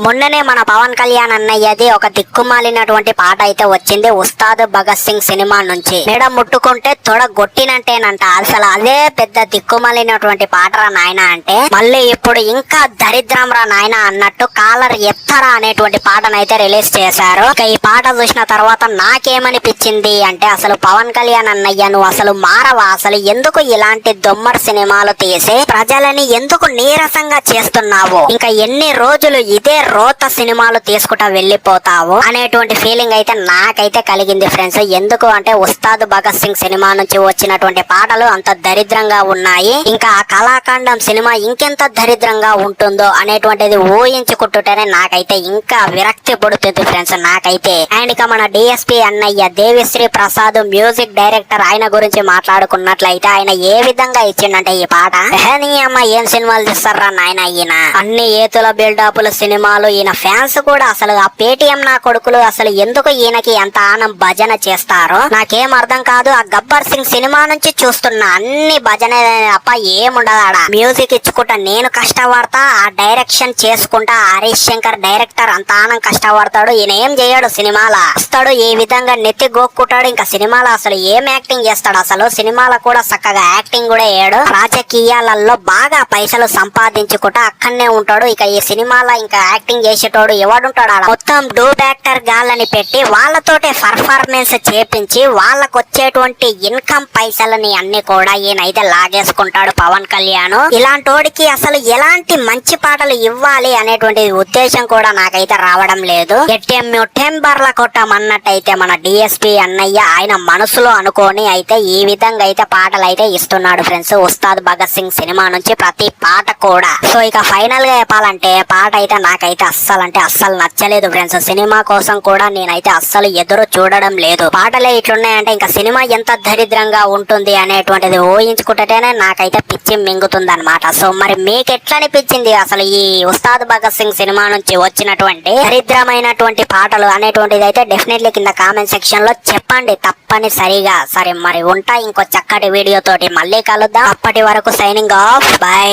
మొన్ననే మన పవన్ కళ్యాణ్ అన్నయ్యది ఒక దిక్కుమాలినటువంటి పాట అయితే వచ్చింది ఉస్తాద్ భగత్ సింగ్ సినిమా నుంచి. మెడ ముట్టుకుంటే తొడ గొట్టినంటేనంట. అసలు అదే పెద్ద దిక్కుమాలినటువంటి పాటరా నాయన అంటే మళ్ళీ ఇప్పుడు ఇంకా దరిద్రం రా నాయన అన్నట్టు కాలర్ ఎత్తరా అనేటువంటి పాటనైతే రిలీజ్ చేశారు. ఇక ఈ పాట చూసిన తర్వాత నాకేమనిపించింది అంటే అసలు పవన్ కళ్యాణ్ అన్నయ్య నువ్వు అసలు మారవా? అసలు ఎందుకు ఇలాంటి దొమ్మర్ సినిమాలు తీసి ప్రజలని ఎందుకు నీరసంగా చేస్తున్నావు? ఇంకా ఎన్ని రోజులు ఇదే రోత సినిమాలు తీసుకుంటా వెళ్ళిపోతావు అనేటువంటి ఫీలింగ్ అయితే నాకైతే కలిగింది ఫ్రెండ్స్. ఎందుకు అంటే ఉస్తాద్ భగత్ సింగ్ సినిమా నుంచి వచ్చినటువంటి పాటలు అంత దరిద్రంగా ఉన్నాయి. ఇంకా ఆ కళాఖండం సినిమా ఇంకెంత దరిద్రంగా ఉంటుందో అనేటువంటిది ఊహించుకుంటుంటేనే నాకైతే ఇంకా విరక్తి పుడుతుంది ఫ్రెండ్స్ నాకైతే. అండ్ ఇక మన డిఎస్పీ అన్నయ్య దేవిశ్రీ ప్రసాద్ మ్యూజిక్ డైరెక్టర్, ఆయన గురించి మాట్లాడుకున్నట్లయితే ఆయన ఏ విధంగా ఇచ్చిండంటే ఈ పాట నీ అమ్మ ఏం సినిమాలు తీస్తారా నాయన ఈయన, అన్ని ఏతుల బిల్డప్ల సినిమాలు, ఈయన ఫ్యాన్స్ కూడా అసలు ఆ పేటిఎం నా కొడుకులు అసలు ఎందుకు ఈయనకి ఎంత ఆనం భజన చేస్తారో నాకేం అర్థం కాదు. ఆ గబ్బర్ సింగ్ సినిమా నుంచి చూస్తున్నా అన్ని భజన అప్ప ఏముండదాడా. మ్యూజిక్ ఇచ్చుకుంటా నేను కష్టపడతా, ఆ డైరెక్షన్ చేసుకుంటా హరీష్ శంకర్ డైరెక్టర్ అంత ఆనం కష్టపడతాడు. ఈయన ఏం చేయడు సినిమాల, వస్తాడు ఏ విధంగా నెత్తి గోక్కుంటాడు. ఇంకా సినిమాలో అసలు ఏం యాక్టింగ్ చేస్తాడు? అసలు సినిమాలో కూడా చక్కగా యాక్టింగ్ కూడా వేయడు. రాజకీయాలలో బాగా పైసలు సంపాదించుకుంటా అక్కడనే ఉంటాడు. ఇక ఈ సినిమాలో ఇంకా యాక్టింగ్ చేసేటోడు ఎవడుంటాడు? మొత్తం డూబ్ యాక్టర్ గాళ్ళని పెట్టి వాళ్ళతోటే పర్ఫార్మెన్స్ చేపించి వాళ్ళకు వచ్చేటువంటి ఇన్కమ్ పైసలని అన్ని కూడా ఈయనైతే లాగేసుకుంటాడు పవన్ కళ్యాణ్. ఇలాంటోడికి అసలు ఎలాంటి మంచి పాటలు ఇవ్వాలి అనేటువంటి ఉద్దేశం కూడా నాకైతే రావడం లేదు. టెంబర్ల కొట్టమన్నట్టయితే మన డిఎస్పీ అన్నయ్య ఆయన మనసులో అనుకోని అయితే ఈ విధంగా అయితే పాటలు అయితే ఇస్తున్నాడు ఫ్రెండ్స్ ఉస్తాద్ భగత్ సింగ్ సినిమా నుంచి ప్రతి పాట కూడా. సో ఇక ఫైనల్ గా చెప్పాలంటే పాట అయితే నాకైతే అస్సలు నచ్చలేదు ఫ్రెండ్స్. సినిమా కోసం కూడా నేనైతే అస్సలు ఎదురు చూడడం లేదు. పాటలే ఇట్లున్నాయంటే ఇంకా సినిమా ఎంత దరిద్రంగా ఉంటుంది అనేటువంటిది ఊహించుకుంటేనే నాకైతే పిచ్చి మింగుతుంది అనమాట. సో మరి మీకు ఎట్లా అనిపించింది అసలు ఈ ఉస్తాద్ భగత్ సింగ్ సినిమా నుంచి వచ్చినటువంటి దరిద్రమైనటువంటి పాటలు అనేటువంటిది అయితే డెఫినెట్లీ కింద కామెంట్ సెక్షన్ లో చెప్పండి తప్పనిసరిగా. సరే మరి ఉంటా ఇంకో చక్కటి వీడియో తోటి మళ్ళీ కలుద్దాం. అప్పటి వరకు సైనింగ్ ఆఫ్, బై.